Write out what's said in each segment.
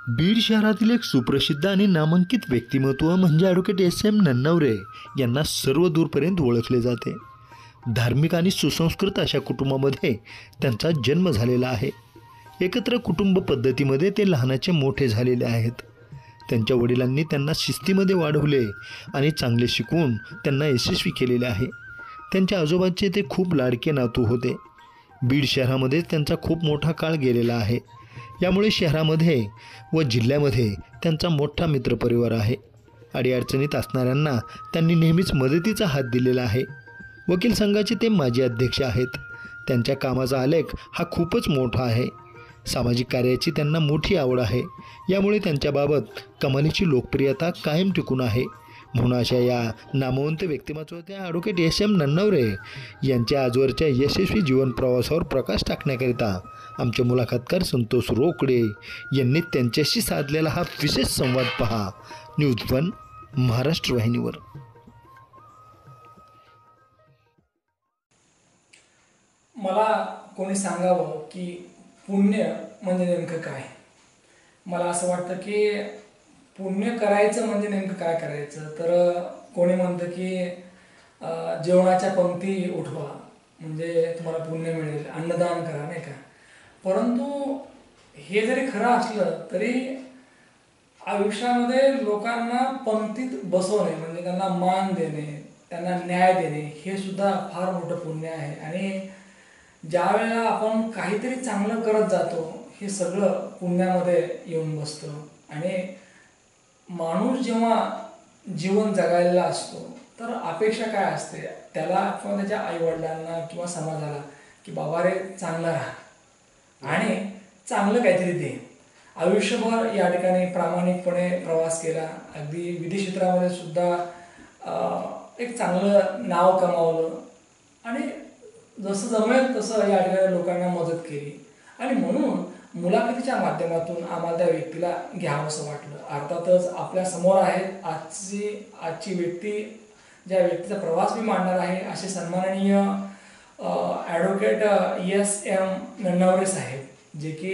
बीड शहरातील एक सुप्रसिद्ध आणि नामांकित व्यक्तिमत्व म्हणजे ॲडव्होकेट एस.एम. नन्नवरे यांना सर्व दूरपर्यंत ओळखले जाते. धार्मिक आणि सुसंस्कृत अशा कुटुंबामध्ये त्यांचा जन्म झालेला आहे. एकत्र कुटुंब पद्धतीमध्ये ते लहानाचे मोठे झालेले आहेत. त्यांच्या वडिलांनी त्यांना शिस्तीमध्ये वाढवले आणि चांगले शिकवून त्यांना यशस्वी केलेले आहे. त्यांच्या आजोबांचे ते खूप लाडके नातू होते. बीड शहरामध्ये त्यांचा खूप मोठा काळ गेलेला आहे. यामुळे शहरामध्ये व जिल्ह्यामध्ये त्यांचा मोठा मित्रपरिवार आहे. अडीअडचणीत असणाऱ्यांना त्यांनी नेहमीच मदतीचा हात दिलेला आहे. वकील संघाचे ते माजी अध्यक्ष आहेत. त्यांच्या कामाचा आलेख हा खूपच मोठा आहे. सामाजिक कार्याची त्यांना मोठी आवड आहे. यामुळे त्यांच्याबाबत कमालीची लोकप्रियता कायम टिकून आहे. म्हणून अशा या नामवंत व्यक्तिमत्वाच्या ॲडव्होकेट एस.एम. नन्नवरे यांच्या आजवरच्या यशस्वी जीवन प्रवासावर प्रकाश टाकण्याकरिता आमचे मुलाखतकार संतोष रोकडे यांनी त्यांच्याशी साधलेला हा विशेष संवाद पहा न्यूज 1 महाराष्ट्र वाहिनीवर. मला कोणी सांगावं की पुण्य म्हणजे नेमकं काय. मला असं वाटतं की पुण्य करायचं म्हणजे नेमकं काय करायचं. तर कोणी म्हणतं की जेवणाच्या पंक्ती उठवा म्हणजे तुम्हाला पुण्य मिळेल, अन्नदान करा, नाही का. परंतु हे जरी खरं असलं तरी आयुष्यामध्ये लोकांना पंक्तीत बसवणे म्हणजे त्यांना मान देणे, त्यांना न्याय देणे हे सुद्धा फार मोठं पुण्य आहे. आणि ज्या वेळेला आपण काहीतरी चांगलं करत जातो हे सगळं पुण्यामध्ये येऊन बसतं. आणि माणूस जेव्हा जीवन जगायला असतो तर अपेक्षा काय असते त्याला किंवा त्याच्या आईवडिलांना किंवा समाजाला की बाबा रे चांगला राहा आणि चांगलं काहीतरी दे. आयुष्यभर या ठिकाणी प्रामाणिकपणे प्रवास केला, अगदी विधी क्षेत्रामध्ये सुद्धा एक चांगलं नाव कमावलं आणि जसं जमेल तसं या ठिकाणी लोकांना मदत केली. आणि म्हणून मुलाखतीच्या माध्यमातून आम्हाला त्या व्यक्तीला घ्यावंसं वाटलं. अर्थातच आपल्या समोर आहेत आजची व्यक्ती, ज्या व्यक्तीचा प्रवास मी मांडणार आहे असे सन्माननीय ॲडव्होकेट एस.एम. नन्नवरे साहेब, जे की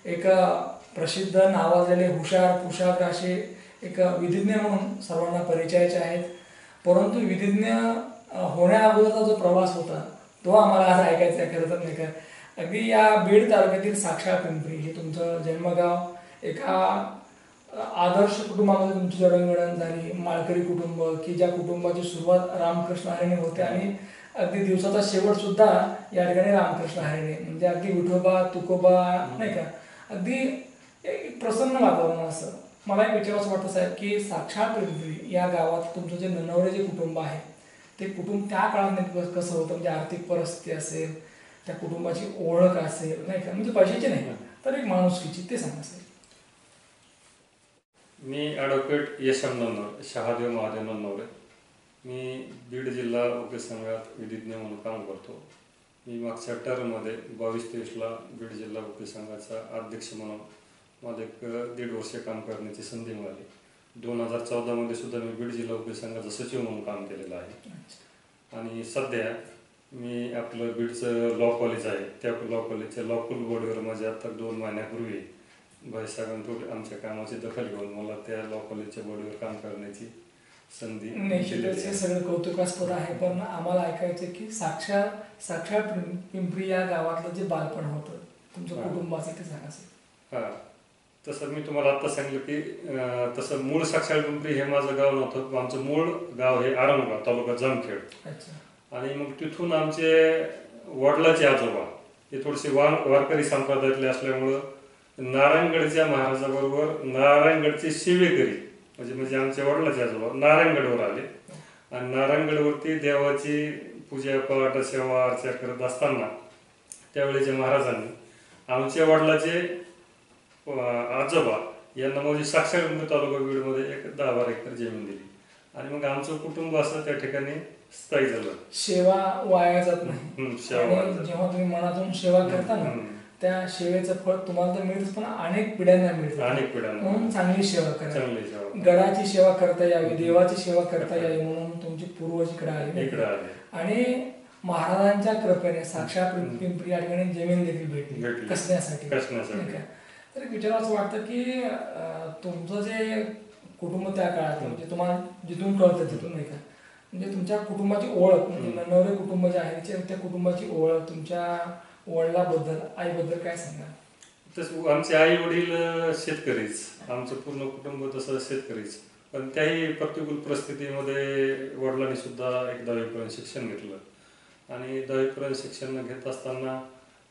एक प्रसिद्ध नावाजलेले हुशार असे एक विधिज्ञ म्हणून सर्वांना परिचयाचे आहेत. परंतु विधिज्ञ होण्या अगोदरचा जो प्रवास होता तो आम्हाला आज ऐकायचा आहे. खरं तर नाही का, अगदी या बीड तालुक्यातील साक्षाळ पिंपरी हे तुमचं जन्मगाव. एका आदर्श कुटुंबामध्ये तुमची जडणघडण झाली, माळकरी कुटुंब, की ज्या कुटुंबाची सुरुवात रामकृष्ण हरीने होते आणि अगदी दिवसाचा शेवट सुद्धा या ठिकाणी रामकृष्ण हरीने, म्हणजे अगदी विठोबा तुकोबा, नाही का, अगदी एक प्रसन्न वातावरण. असं मला एक विचारावंसं वाटतं साहेब की साक्षाळ पिंपरी या गावात तुमचं जे नन्नवरे जे कुटुंब आहे ते कुटुंब त्या काळात कसं होतं, म्हणजे आर्थिक परिस्थिती असेल, त्या कुटुंबाची ओळख असेल, नाही का, म्हणजे पैशाची नाही तर एक माणुसकीची, ते सांगा साहेब. मी ॲडव्होकेट एस.एम. नन्नवरे, शहादेव महादेव नन्नवरे. मी बीड जिल्हा वकील संघात विधिज्ञ म्हणून काम करतो. मी मागच्या टर्ममध्ये 22-23ला बीड जिल्हा वकील संघाचा अध्यक्ष म्हणून मला एक 1.5 वर्ष काम करण्याची संधी मिळाली. 2014मध्ये सुद्धा मी बीड जिल्हा वकील संघाचा सचिव म्हणून काम केलेलं आहे. आणि सध्या मी आपलं बीडचं लॉ कॉलेज आहे त्या लॉ कॉलेजच्या लॉ स्कूल बोर्डवर माझ्या आता 2 महिन्यापूर्वी भाईसाहेबांकडून आमच्या कामाची दखल घेऊन मला त्या लॉ कॉलेजच्या बोर्डवर काम करण्याची संधी. निश्चितच हे सगळं कौतुकास्पद आहे. पण आम्हाला ऐकायचं की साक्षाळ पिंपरी या गावातलं जे बालपण होतं तुमच्या कुटुंबाचं ते सांगा सर. हां, तसं मी तुम्हाला आत्ता सांगितलं की तसं मूळ साक्षाळ पिंपरी हे माझं गाव नव्हतं. आमचं मूळ गाव हे आरंगाव, तालुका जामखेड. अच्छा. आणि मग तिथून आमचे वडिलाचे आजोबा हे थोडेसे वारकरी संप्रदायातले असल्यामुळं नारायणगडच्या महाराजाबरोबर नारायणगडचे सेवेकरी म्हणजे आमच्या वडिलाचे आजोबा नारायणगडवर आले. आणि नारायणगडवरती देवाची पूजा पाठ सेवा अर्चा करत असताना त्यावेळेच्या महाराजांनी आमच्या वडिलाचे आजोबा यांना म्हणजे साक्षाळ पिंपरी तालुका बीडमध्ये एक 10-12 एकर जमीन दिली. आणि मग आमचं कुटुंब असं त्या ठिकाणी स्थायी झालं. सेवा वाया जात नाही. जेव्हा तुम्ही मनातून सेवा करता ना त्या सेवेचं फळ तुम्हाला तर मिळतं, पण अनेक पिढ्यांना मिळतं. म्हणून चांगली सेवा करा, गडाची सेवा करता यावी, देवाची सेवा करता यावी म्हणून तुमची पूर्वज इकडे आले. आणि महाराजांच्या कृपेने साक्षात पिंपरी या ठिकाणी जमीन देखील भेटली कसण्यासाठी. तर एक विचारावं वाटतं की तुमचं जे कुटुंब त्या काळात म्हणजे तुम्हाला जिथून कळतं तिथून नाही का, म्हणजे तुमच्या कुटुंबाची ओळख म्हणजे नवरे कुटुंब जे आहे त्या कुटुंबाची ओळख तुमच्या वडिलाबद्दल आईबद्दल काय सांगा? तसं आमचे आई वडील शेतकरीच, आमचं पूर्ण कुटुंब तसं शेतकरीच. पण त्याही प्रतिकूल परिस्थितीमध्ये वडिलांनी सुद्धा एक 10वीपर्यंत शिक्षण घेतलं आणि 10वीपर्यंत शिक्षण घेत असताना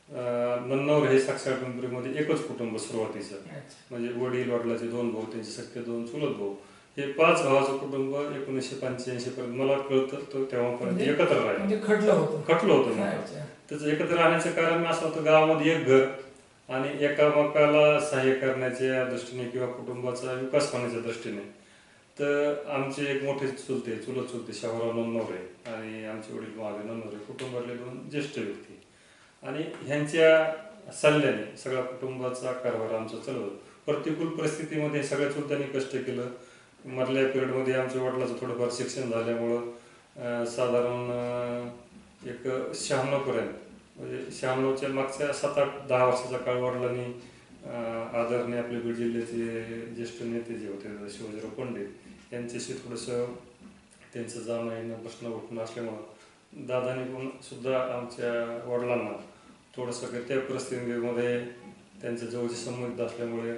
नन्नावर हे साक्षर पिंपरीमध्ये एकच कुटुंब सुरुवातीचं, म्हणजे वडील वडिलाचे 2 भाऊ, त्यांचे सख्खे 2 चुलत भाऊ, हे 5 भावाचं कुटुंब 1985 पर्यंत मला कळतं तेव्हापर्यंत एकत्र राहिलं. म्हणजे खटलं होतं त्याचं एकत्र राहण्याचं कारण असं होतं, गावामध्ये एक घर आणि एकामेकाला सहाय्य करण्याच्या दृष्टीने किंवा कुटुंबाचा विकास होण्याच्या दृष्टीने. तर आमचे एक मोठे चुलत चुलते शाहूराव नन्नावरे आणि आमचे वडील महादेव नन्नावरे कुटुंबातले 2 ज्येष्ठ व्यक्ती आणि ह्यांच्या सल्ल्याने सगळ्या कुटुंबाचा कारभार आमचा चालवतो. प्रतिकूल परिस्थितीमध्ये सगळ्या चुलत्यांनी कष्ट केलं. मधल्या पिरियडमध्ये आमच्या वडिलाचं थोडंफार शिक्षण झाल्यामुळं साधारण एक 96पर्यंत, म्हणजे 96च्या मागच्या 7-8-10 वर्षाचा काळ वडिलांनी आदरणीय आपले बीड जिल्ह्याचे ज्येष्ठ नेते जे होते शिवाजीराव पंडित यांच्याशी थोडंसं त्यांचं जाणं येणं प्रश्न उठून असल्यामुळं दादांनी पण सुद्धा आमच्या वडिलांना थोडंसं त्या परिस्थितीमध्ये त्यांच्या जवळचे संबंध असल्यामुळे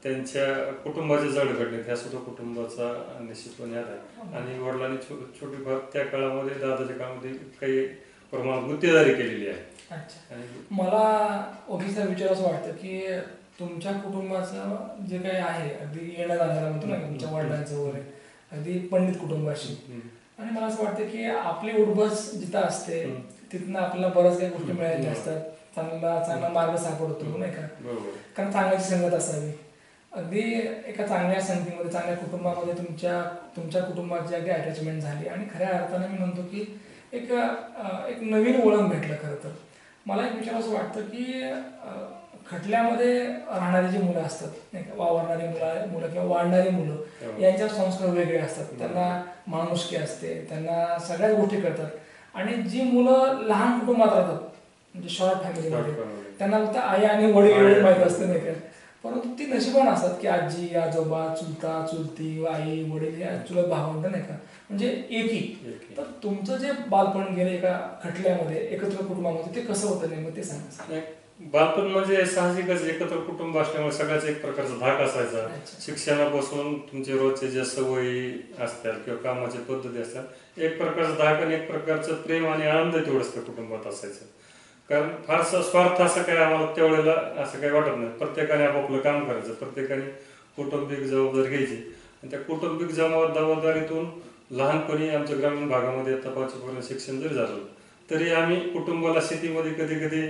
त्यांच्या कुटुंबाचे जड घडणे ह्या सुद्धा कुटुंबाचा निश्चितपणे आहे. आणि वडिलांनी छोटीफार त्या काळामध्ये दादाच्या काळामध्ये काही प्रमाणात गुत्तेदारी केलेली आहे. अच्छा, मला ओबीचा विचार असं वाटतं की तुमच्या कुटुंबाचं जे काही आहे अगदी येणं जाणारा म्हणतो ना तुमच्या वडिलांचं वगैरे अगदी पंडित कुटुंबाशी, आणि मला असं वाटतं की आपली उडबस जिथं असते तिथनं आपल्याला बऱ्याच काही गोष्टी मिळालेल्या असतात, चांगला मार्ग सापडतो नाही का, कारण चांगल्याची संगत असावी. अगदी एका चांगल्या संगतीमध्ये चांगल्या कुटुंबामध्ये तुमच्या कुटुंबाची अगदी अटॅचमेंट झाली आणि खऱ्या अर्थाने मी म्हणतो की एक नवीन वळण भेटलं. खरं तर मला एक विचार असं वाटतं की खटल्यामध्ये राहणारी जी मुलं असतात नाही का, वावरणारी मुलं किंवा वाढणारी मुलं यांच्या संस्कार वेगळे असतात, त्यांना माणुसकी असते, त्यांना सगळ्याच गोष्टी करतात. आणि जी मुलं लहान कुटुंबात राहतात म्हणजे शॉर्ट फॅमिलीमध्ये त्यांना फक्त आई आणि वडील एवढे माहीत असते नाही का, परंतु ती नशिबान असतात की आजी आजोबा चुलता चुलती आई वडील या चुलत भावंड नाही का, म्हणजे एकी. तर तुमचं जे बालपण गेलं एका खटल्यामध्ये एकत्र कुटुंबामध्ये ते कसं होतं नेमकं ते सांगा. बालपण म्हणजे साहजिकच एकत्र कुटुंब असल्यामुळे सगळ्याच एक प्रकारचा धाक असायचा. शिक्षणापासून तुमचे रोजचे ज्या सवयी असतात किंवा कामाची पद्धती असतात, एक प्रकारचा धाक आणि एक प्रकारचं प्रेम आणि आनंद तेवढंच त्या कुटुंबात असायचं. कारण फारसा स्वार्थ असं काय आम्हाला त्यावेळेला असं काही वाटत नाही. प्रत्येकाने आपापलं काम करायचं, प्रत्येकाने कौटुंबिक जबाबदारी घ्यायची आणि त्या कौटुंबिक जबाबदारीतून लहानपणी आमच्या ग्रामीण भागामध्ये 5वीपर्यंत शिक्षण जरी झालं तरी आम्ही कुटुंबाला शेतीमध्ये कधी कधी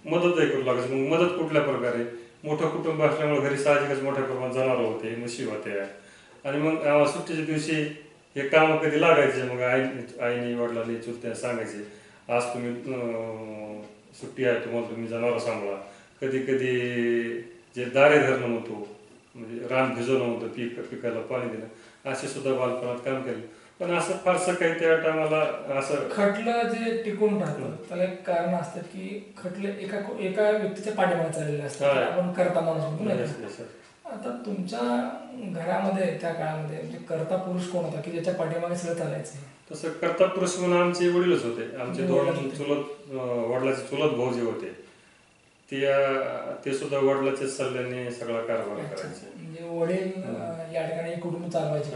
मदतही करू लागायचं. मग मदत कुठल्या प्रकारे, मोठं कुटुंब असल्यामुळे घरी साहजिकच मोठ्या प्रमाणात जनावरं होते, म्हशी होत्या आणि मग सुट्टीच्या दिवशी हे काम कधी लागायचे. मग आईने वडिलांनी चुलत्या सांगायचे आज तुम्ही सुट्टी आहे तुम्हाला, तुम्ही जनावरं सांभाळा. कधी कधी जे दारे धरणं होतो म्हणजे रान भिजवणं होतं, पिकाला पाणी देणं, असे सुद्धा बालपणात काम केलं. पण असं फारसं काही त्या टायमाला असं खटलं जे टिकून राहतं त्याला एक कारण असतं की खटले एका व्यक्तीच्या पाठीमागे चाललेले असतात, आपण करता माणूस म्हणतो. आता तुमच्या घरामध्ये त्या काळामध्ये म्हणजे करता पुरुष कोण होता की ज्याच्या पाठीमागे सगळं चालायचं? तसं करता पुरुष म्हणून आमचे वडीलच होते. आमचे 2 वडिलाचे चुलत भाऊ जे होते ते सुद्धा वडिलाच्या सल्ल्याने सगळा कारभार करायचे. म्हणजे वडील या ठिकाणी कुटुंब चालवायचे,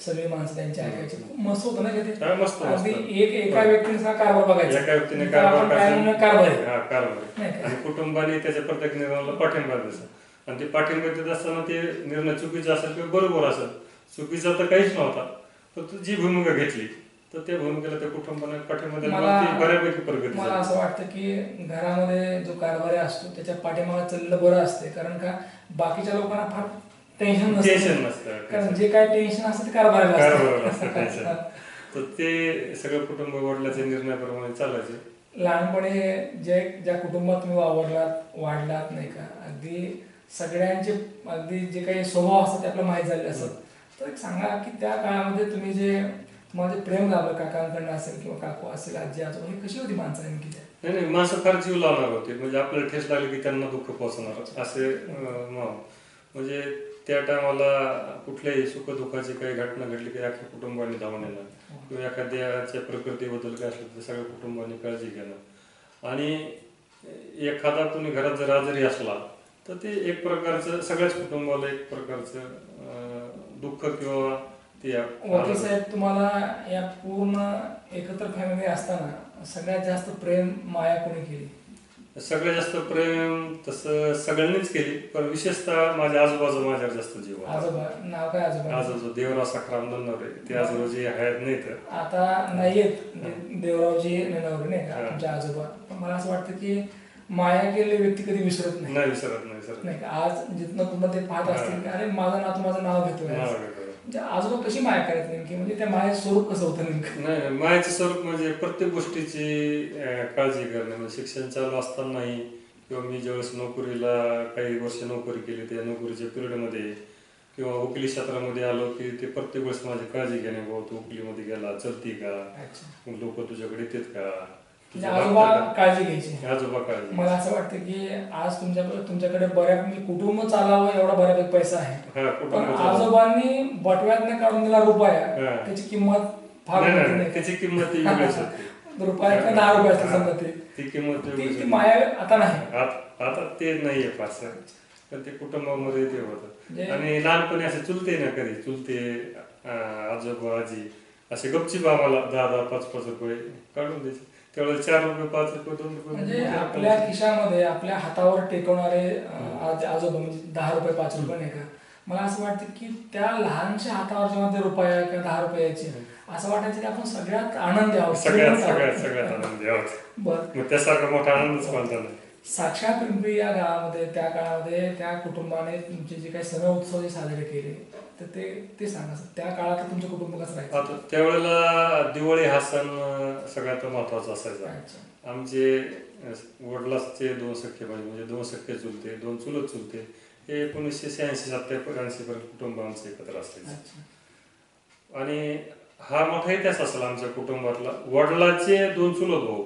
सगळी माणसं त्यांची ऐकायची. खूप मस्त होतं ना ते, मस्त. एका व्यक्तीने कारभार बघायचा, एका व्यक्तीने कारभार आणि कुटुंबाने त्याच्या प्रत्येक निर्णयाला पाठिंबा द्यायचा. आणि ते पाठिंबा देत असताना ते निर्णय चुकीचा असेल किंवा बरोबर असेल, चुकीचा तर काहीच नव्हता, फक्त जी भूमिका घेतली तर त्या भूमिकेला त्या कुटुंबाने पाठिंबा दिला, बऱ्यापैकी प्रगती. मला असं वाटतं की घरामध्ये जो कारभारी असतो त्याच्या पाठीमागे चाललेलं बरं असते, कारण का बाकीच्या लोकांना फार टेन्शन नसतं, कारण जे काय टेन्शन असतं ते कारभाराला असतं. तर ते सगळं कुटुंब वडिलांच्या निर्णयाप्रमाणे चालायचे. लहानपणी ज्या कुटुंबात तुम्ही वाढलात नाही का, अगदी सगळ्यांचे अगदी जे काही स्वभाव असतात ते आपल्याला माहीत झाले असत. तर एक सांगा की त्या काळामध्ये तुम्ही जे तुम्हाला ते प्रेम लाभलं काकांकडनं असेल किंवा काकू असेल, आजी आजोबा, ही कशी होती माणसं नेमकी त्या? नाही नाही, माणसं फार जीव लावणार होते, म्हणजे आपल्याला ठेस लागली की त्यांना दुःख पोहोचणार असे म्हणजे त्या टायमाला कुठल्याही सुखदुःखाची काही घटना घडली की अख्ख्या कुटुंबाने धावून येणार किंवा एखाद्याच्या प्रकृतीबद्दल काय असलं तर सगळ्या कुटुंबाने काळजी घेणं. आणि एखादा कोणी घरात जर आजारी असला तर ते एक प्रकारचं सगळ्याच कुटुंबाला एक प्रकारचं दुःख किंवा ते वकील साहेब, तुम्हाला या पूर्ण एकत्र फॅमिली असताना सगळ्यात जास्त प्रेम माया कोणी केली? सगळ्यात जास्त प्रेम तसं सगळ्यांनीच केली, पण विशेषतः माझ्या आजोबाचं माझ्यावर जास्त जीव होता. आजोबा नाव काय आजोबा? आजोबा देवराव सखाराम नन्नवरे, ते आजोबा जे आहेत नाही तर आता नाहीयेत देवरावजी नन्नवरे नाही का तुमचे आजोबा, पण मला असं वाटतं की माया केलेली व्यक्ती कधी विसरत नाही. नाही विसरत नाही सर. नाही का, आज जिथनं कुठं ते पाहत असतील की अरे माझा नातू माझं नाव घेतोय, म्हणजे आजोबा कशी माया करायची नेमकी, म्हणजे त्या मायाचं स्वरूप कसं होतं नेमकं? नाही, मायाचं स्वरूप म्हणजे प्रत्येक गोष्टीची काळजी करणे, म्हणजे शिक्षण चालू असतानाही किंवा मी ज्यावेळेस नोकरीला काही वर्ष नोकरी केली त्या नोकरीच्या पिरियडमध्ये किंवा वकिली क्षेत्रामध्ये आलो की ते प्रत्येक वेळेस माझी काळजी घेणे, भाऊ तू वकिलीमध्ये गेला चलती का, लोक तुझ्याकडे येतात का, आजोबा काळजी घ्यायची. आजोबा काळजी. मला असं वाटतं की आज तुमच्याकडे बऱ्यापैकी कुटुंब चालावं एवढा बऱ्यापैकी पैसा आहे, पण आजोबांनी बटव्यातनं काढून दिला रुपया, त्याची किंमत फार नाही, त्याची किंमत वेगळीच होती. रुपया का 10 रुपये असते समजा, ती किंमत ती माया आता नाही. आता ते नाहीये फारस, पण ते कुटुंबामध्ये ते होतं. आणि लहानपणी असे चुलते ना, कधी चुलते आजोबा आजी असे गपचीप आम्हाला 10-10, 5-5 रुपये काढून द्यायचे. त्यावेळेला 4 रुपये, 5 रुपये, 2 रुपये म्हणजे आपल्या खिशामध्ये आपल्या हातावर टेकवणारे आजोबा, म्हणजे 10 रुपये 5 रुपये नाही का. मला असं वाटतं की त्या लहानशा हातावर जेव्हा ते रुपया किंवा 10 रुपयाचे असं वाटायचं की आपण सगळ्यात आनंदी आहोत, सगळ्यात आनंदी आहोत. बरं, त्यासारखा मोठा आनंदच कोणता नाही. साक्षात पिंपरी या गावामध्ये त्या काळामध्ये त्या कुटुंबाने तुमचे जे काही सण उत्सव जे साजरे केले तर ते सांगा. त्या काळात तुमचं कुटुंब कसं राहायचं? आता त्यावेळेला दिवाळी हा सण सगळ्यात महत्वाचा असायचा. आमचे वडिलांचे 2 सख्खे भाई, म्हणजे 2 सख्खे चुलते, 2 चुलत चुलते, हे 1986-87 पर्यंत कुटुंब आमचं एकत्र असायचं. आणि हा मोठा इतिहास असेल आमच्या कुटुंबातला. वडिलांचे 2 चुलत भाऊ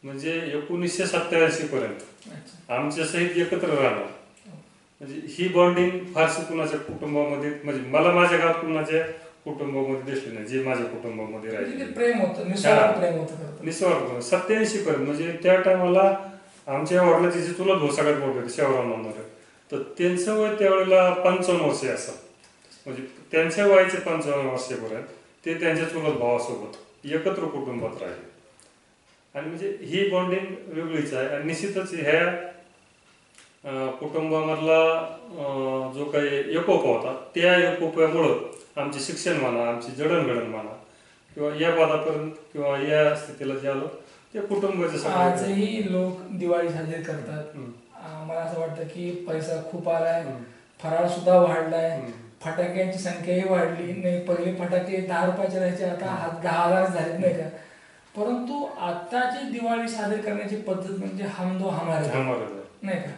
म्हणजे 1987 पर्यंत आमच्या सहित एकत्र राहणार, म्हणजे ही बॉन्डिंग फारशी कुणाच्या कुटुंबामध्ये, म्हणजे मला माझ्या गावात कुणाच्या कुटुंबामध्ये दिसली नाही, जे माझ्या कुटुंबामध्ये राहिले. प्रेम होतं, निस्वार्थ प्रेम होतं. निस्वार्थ 87 पर्यंत. म्हणजे त्या टायमाला आमच्या वडिलांचे जे चुलत भाऊ सगळ्यात मोठे होते शिवराम नन्नवरे, तर त्यांचं वय त्यावेळेला 55 वर्षे असं, म्हणजे त्यांच्या वयाचे 55 वर्षेपर्यंत ते त्यांच्या चुलत भावासोबत एकत्र कुटुंबात राहिले. आणि म्हणजे ही बॉन्डिंग वेगळीच आहे. आणि निश्चितच ह्या कुटुंबामधला जो काही एकोपा होता त्या एकोप्यामुळं आमचे शिक्षण म्हणा, आमची जडणघडण म्हणा किंवा या पदापर्यंत किंवा या स्थितीला जे आलो ते कुटुंबाचे. आजही लोक दिवाळी साजरी करतात. मला असं वाटतं की पैसा खूप आलाय, फराळ सुद्धा वाढलाय, फटाक्यांची संख्याही वाढली नाही. पहिले फटाके 10 रुपयाचे राहायचे, आता 10,000 झाले नाही का. परंतु आताची दिवाळी साजरी करण्याची पद्धत म्हणजे हम दो हमारे नाही का.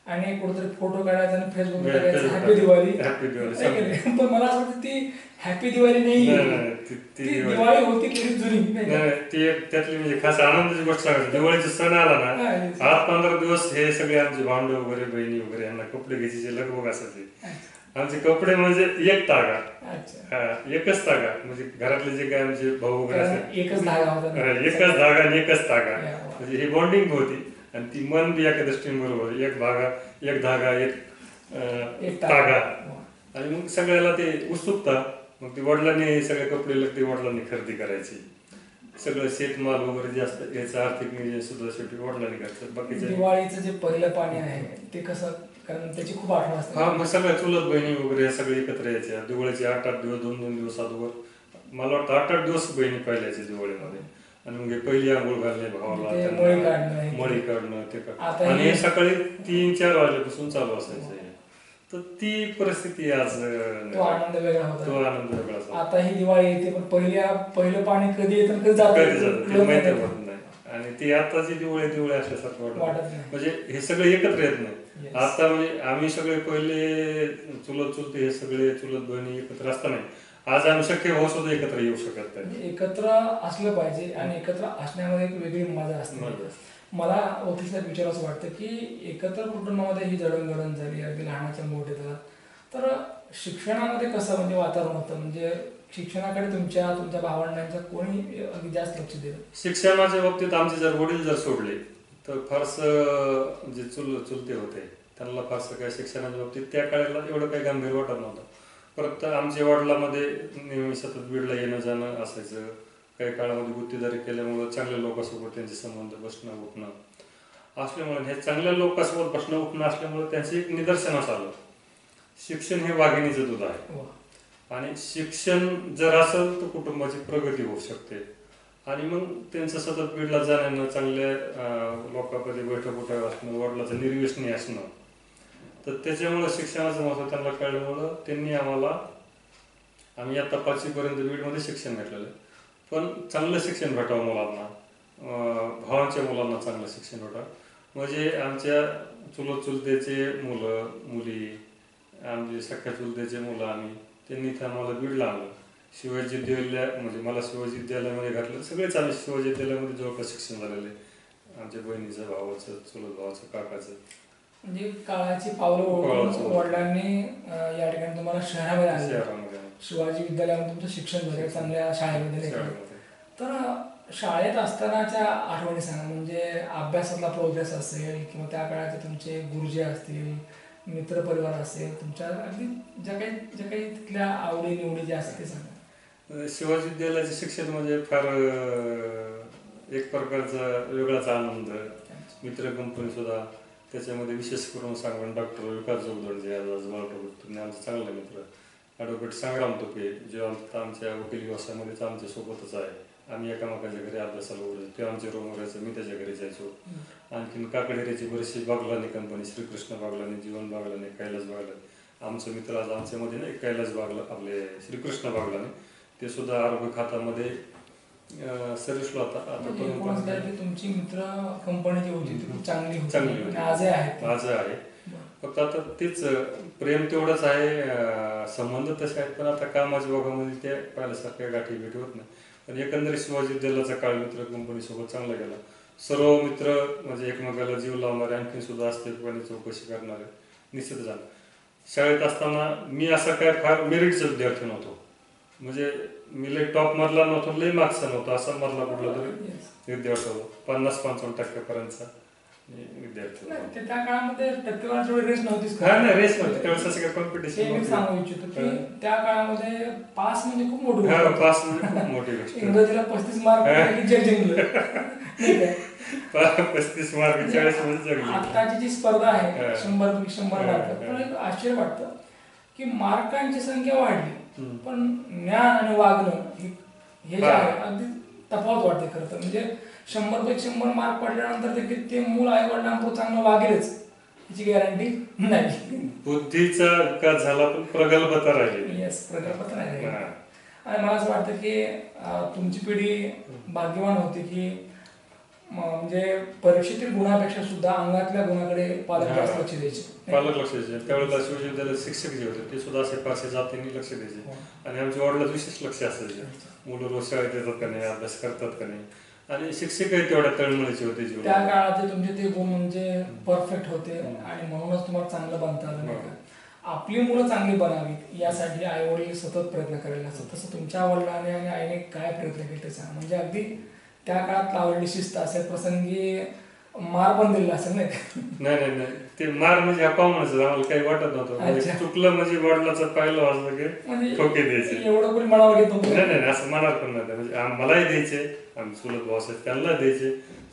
आणि कुठेतरी फोटो काढायचा आणि फेसबुकवर टाकायचं हॅपी दिवाळी. पण मला असं वाटतं ती हॅपी दिवाळी नाही, ती दिवाळी होती तरी जुनी. त्यातली म्हणजे खास आनंदाची गोष्ट सांगायची, दिवाळीचा सण आला ना, 8-15 दिवस हे सगळे आमचे भांडे वगैरे, बहिणी वगैरे यांना कपडे घ्यायचे लगबग असायचे. आमचे कपडे म्हणजे एक तागा, एकच तागा, म्हणजे घरातले जे काय आमचे भाऊ वगैरे असते एकच धागा आणि एकच तागा, म्हणजे ही बॉन्डिंग होती. आणि ती मन बी एका दृष्टीने बरोबर, एक धागा एक तागा. आणि मग सगळ्याला ते उत्सुकता. मग ते वडिलांनी सगळे कपडे लगते वडिलांनी खरेदी करायची, सगळं शेतमाल वगैरे जे असतं याचं आर्थिक नियोजन सुद्धा शेवटी वडिलांनी करायचं. बाकीचं दिवाळीचं जे पहिलं पाणी आहे ते कसं, कारण त्याची खूप आठवण असते. हा, मग सगळ्या चुलत बहिणी वगैरे सगळे एकत्र यायच्या. दिवाळीचे 8-8 दिवस, 2-2 दिवस अगोदर, मला वाटतं 8-8 दिवस बहिणी पाहिल्याच्या दिवाळीमध्ये. आणि मग पहिली आंघोळ घालणे भावाला, मळी काढणं ते काढणं, आणि हे सकाळी 3-4 वाजल्यापासून चालू असायचं. तर ती परिस्थिती आज, तो आनंद वेगळा होता. आता ही दिवाळी येते पण पहिलं पाणी कधी येतं कधी जातं माहिती होत नाही. आणि ती आताची दिवाळी असल्यासारखं वाटत नाही, म्हणजे हे सगळे एकत्र येत नाही. आता म्हणजे आम्ही सगळे पहिले चुलत चुलते हे सगळे चुलत बहिणी एकत्र असताना आज आम्ही शक्य होऊ सुद्धा एकत्र येऊ शकत नाही. म्हणजे एकत्र असलं पाहिजे आणि एकत्र असण्यामध्ये एक वेगळी मजा असते. मजा. मला वकील साहेब विचार असं वाटतं की एकत्र कुटुंबामध्ये ही जडणघडण झाली, अगदी लहानाच्या मोठे झाला, तर शिक्षणामध्ये कसं म्हणजे वातावरण होतं, म्हणजे शिक्षणाकडे तुमच्या भावंडांच्या कोणी अगदी जास्त लक्ष दिलं? शिक्षणाच्या बाबतीत आमचे जर वडील जर सोडले तर फारसं जे चुलते होते त्यांना फारसं काही शिक्षणाच्या बाबतीत त्या काळाला एवढं काही गंभीर वाटत नव्हतं. परत आमच्या वडिलांमध्ये नेहमी सतत बीडला येणं जाणं असायचं. काही काळामध्ये गुत्तेदारी केल्यामुळं चांगल्या लोकांसोबत त्यांचे संबंध बसणं उठणं असल्यामुळे, हे चांगल्या लोकांसोबत बसणं उठणं असल्यामुळे त्यांचं एक निदर्शनास आलं, शिक्षण हे वाघिणीचं दूध आहे. आणि शिक्षण जर असेल तर कुटुंबाची प्रगती होऊ शकते. आणि मग त्यांचं सतत बीडला जाण्यानं, चांगल्या लोकांमध्ये बैठक उठाव असणं, वडिलाचं निर्व्यसनी असणं, तर त्याच्यामुळं शिक्षणाचं महत्त्व त्यांना कळल्यामुळं त्यांनी आम्ही आता 5वी पर्यंत बीडमध्ये शिक्षण घेतलेलं आहे. पण चांगलं शिक्षण भेटावं मुलांना, भावांच्या मुलांना चांगलं शिक्षण भेटावं. म्हणजे आमच्या चुलतेचे मुलं मुली, आमचे सख्या चुलतेचे मुलं त्यांनी इथं आम्हाला बीडला आणलं. शिवाजी विद्यालय, म्हणजे मला शिवाजी विद्यालयामध्ये घातलं. सगळेच आम्ही शिवाजी विद्यालयामध्ये जवळपास शिक्षण झालेलं आहे. आमच्या बहिणीचं, भावाचं, चुलत भावाचं, काकाचं. म्हणजे काळाची पावलं ओळखून वडिलांनी या ठिकाणी तुम्हाला शहरामध्ये आणलं. शिवाजी विद्यालयामध्ये तुमचं शिक्षण झालं, चांगल्या शाळेमध्ये. तर शाळेत असतानाच्या आठवणी सांगा, म्हणजे अभ्यासातला प्रोग्रेस असेल किंवा त्या काळाचे तुमचे गुरुजी असतील, मित्रपरिवार असेल, तुमच्या अगदी ज्या काही तिथल्या आवडी निवडी ज्या असतील ते सांगा. शिवाजी विद्यालयाचे शिक्षण म्हणजे फार एक प्रकारचा वेगळाच आनंद. मित्र कंपनी सुद्धा त्याच्यामध्ये विशेष करून सांगून डॉक्टर विकास जोगदंड जे आमचे चांगले मित्र, ॲडव्होकेट संग्राम तुपे जे आमच्या वकील व्यवसायामध्येच आमच्या सोबतच आहे. आम्ही एकामेकाच्या घरी अभ्यासाला वगैरे, ते आमच्या रूमवर यायचं, मी त्याच्या घरी जायचो. आणखीन काकडेऱ्याची बरीचशी बागलानी कंपनी, श्रीकृष्ण बागलानी, जीवन बागलानी, कैलास बागलानी, आमचं मित्र आज आमच्यामध्ये नाही, कैलास बागला आपले श्रीकृष्ण बागलानी, ते सुद्धा आरोग्य खात्यामध्ये सर्व्हिसला होता. तुमची मित्र कंपनी जी होती ती खूप चांगली होती, आज आहे. फक्त आता तेच प्रेम तेवढंच आहे, संबंध तसे आहेत, पण आता कामाच्या भागामध्ये ते पाहिल्यासारख्या गाठी भेटी होत नाही. पण एकंदरीत शिवाजी विद्यालयाचा काळ मित्र कंपनीसोबत चांगला गेला. सर्व मित्र म्हणजे एकमेकाला जीव लावणारे, आणखी सुद्धा अस्तित्वाने चौकशी करणारे निश्चित झालं. शाळेत असताना मी असा काय फार मेरिटचा विद्यार्थी नव्हतो, म्हणजे मी लई टॉप मधला नव्हतो, लई मार्क्सचा नव्हतो, असा मधला कुठला तरी विद्यार्थी होतो. 50-55% विद्यार्थी. त्या काळामध्ये टक्केवारी रेस नव्हतीच का? नाही, रेस नव्हती त्यावेळेस, असं काही कॉम्पिटिशन. सांगू इच्छितो की त्या काळामध्ये पास म्हणजे खूप मोठी पास म्हणजे खूप मोठी गोष्ट. इंग्रजीला 35 मार्क जिंकलं. 35 मार्क 40 मध्ये जगली. आताची जी स्पर्धा आहे 100 मार्क, पण एक आश्चर्य वाटतं की मार्कांची संख्या वाढली पण ज्ञान आणि वागणं हे जे आहे अगदी तफावत वाटते खरं तर. म्हणजे 100 मार्क पडल्यानंतर देखील ते मूळ आई वडिलांना चांगलं वागेलच याची गॅरंटी नाही. बुद्धीचा विकास झाला पण प्रगल्भता राहिली. येस, प्रगल्भता नाही. आणि मला असं वाटतं की तुमची पिढी भाग्यवान होती की म्हणजे परीक्षेतील गुणापेक्षा सुद्धा अंगातल्या गुणाकडे पालक जास्त लक्ष द्यायचे. त्यावेळेला शिवाजी विद्यालयात शिक्षक जे होते ते सुद्धा असे फारसे जातीने लक्ष द्यायचे. आणि आमच्या वडिलांचं विशेष लक्ष असायचे, मुलं रोज शाळेत येतात का नाही, अभ्यास करतात का नाही. आणि शिक्षकही तेवढ्या तळमळीचे होते. त्या काळात तुमचे ते गुण म्हणजे परफेक्ट होते आणि म्हणूनच तुम्हाला चांगलं बनता आलं नाही का. आपली मुलं चांगली बनावीत यासाठी आई वडील सतत प्रयत्न करायला असतात. तसं तुमच्या वडिलांनी आणि आईने काय प्रयत्न केले ते सांगा. म्हणजे अगदी त्या काळात लावलेली शिस्त असेल, प्रसंगी मार पण दिलेला असेल नाही? नाही, ते मार म्हणजे म्हणायचं आम्हाला काही वाटत नव्हतं. चुकलं म्हणजे वडिलाचं पाहिलं वाजलं की ठोके द्यायचे. एवढं कोणी मनावर घेत नव्हतं. नाही, असं मनावर पण नव्हतं. म्हणजे मलाही द्यायचे, आम्ही चुलत भाऊ असेल त्यांना द्यायचे,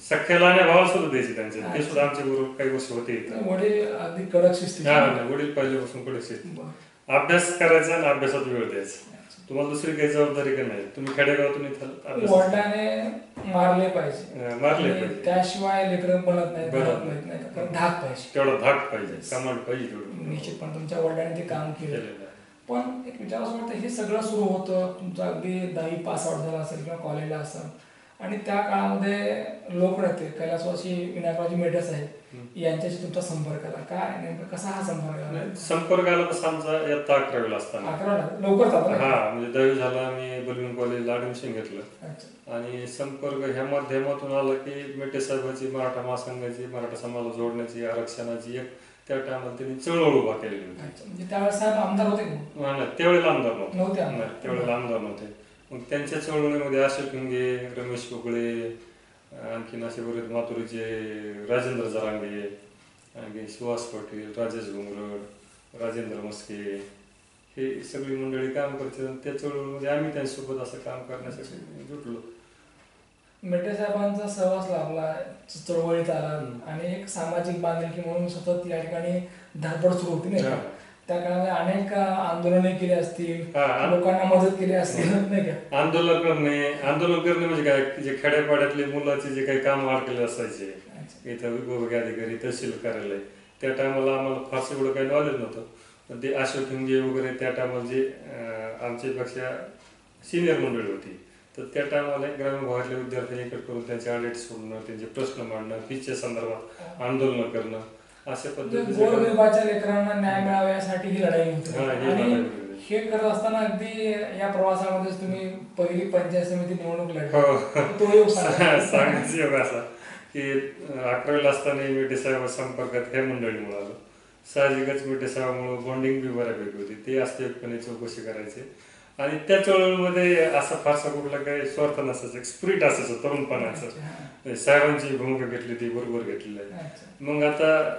सख्याला आणि भावाला सुद्धा द्यायचे त्यांचे. ते सुद्धा आमच्या बरोबर काही गोष्टी होते. वडील अगदी कडक शिस्त. वडील पहिल्यापासून कडक शिस्त. अभ्यास करायचा आणि अभ्यासात वेळ द्यायचा. तुम्हाला दुसरी काही जबाबदारी का नाही. तुम्ही खेडेगावातून वडिलांने मारले पाहिजे, त्याशिवाय लेकरं बनत नाही, धाक पाहिजे, तेवढा धाक पाहिजे, कमांड पाहिजे. निश्चितपणे तुमच्या वडिलांनी ते काम केलेलं आहे. पण एक विचार असं वाटतं हे सगळं सुरू होतं तुमचं अगदी 10वी पास आउट झाला असेल किंवा कॉलेजला असाल आणि त्या काळामध्ये लोकनेते कैलासवासी विनायकरावजी मेटे साहेब यांच्याशी तुमचा संपर्क आला, काय नेमकं कसा हा संपर्क आला? संपर्क आला तसा आमचा इयत्ता 11वीला असताना. 11वीला लवकर झाला ना? हा, म्हणजे 10वी झाला, मी बलविन कॉलेजला ऍडमिशन घेतलं. अच्छा. आणि संपर्क ह्या माध्यमातून आला की मेटे साहेबांची मराठा महासंघाची, मराठा समाजाला जोडण्याची, आरक्षणाची एक त्या टायमाला त्यांनी चळवळ उभा केलेली होती. अच्छा, म्हणजे त्यावेळेस साहेब आमदार होते का? नाही, त्यावेळेला आमदार नव्हते. नव्हते नाही, त्यावेळेला आमदार नव्हते. मग त्यांच्या चळवळीमध्ये अशोक हिंगे, रमेश पोकळे, आणखीन असे बरेच माथुरीचे राजेंद्र जरांगे, आणखी सुहास पाटील, राजेश घुंगरड, राजेंद्र मस्के, हे सगळी मंडळी काम करते. त्या चळवळीमध्ये आम्ही त्यांच्यासोबत असं काम करण्यासाठी जुटलो. मेटे साहेबांचा सहवास लाभला, चळवळीत आला आणि एक सामाजिक बांधिलकी म्हणून सतत या ठिकाणी धडपड सुरू होती नाही का? त्या काळामध्ये अनेक आंदोलने केली असतील, लोकांना मदत केली असतील नाही का? आंदोलन करणे म्हणजे काय, जे खेड्यापाड्यातले मुलाचे जे काही काम अडकले असायचे, इथं विभाग अधिकारी, तहसील कार्यालय, त्या टायमाला आम्हाला फारसं एवढं काही नॉलेज नव्हतं. पण ते अशोक हिंगे वगैरे त्या टायमाला जे आमच्यापेक्षा सिनियर मंडळी होती, तर त्या टायमाला ग्रामीण भागातल्या विद्यार्थ्यांनी एकत्र करून त्यांचे ऑडिट सोडणं, त्यांचे प्रश्न मांडणं, फीच्या संदर्भात आंदोलन करणं, अशा पद्धतीने गोरगरिबाच्या लेकरांना न्याय मिळावा यासाठी ही लढाई होती. आणि हे करत असताना अगदी या प्रवासामध्येच तुम्ही पहिली पंचायत समिती निवडणूक लढली. तो योग सांगायचा योग असा की 11वीला असताना मेटे साहेब संपर्कात ह्या मंडळीमुळे आलो. साहजिकच मेटे साहेबांमुळे बॉन्डिंग बी बऱ्यापैकी होती. ते अस्तित्वपणे चौकशी करायचे आणि त्या चळवळीमध्ये असा फारसा कुठला काही स्वार्थ नसायचा, एक स्पिरिट असायचं तरुणपणाचं. साहेबांची भूमिका घेतली ती बरोबर घेतलेली आहे. मग आता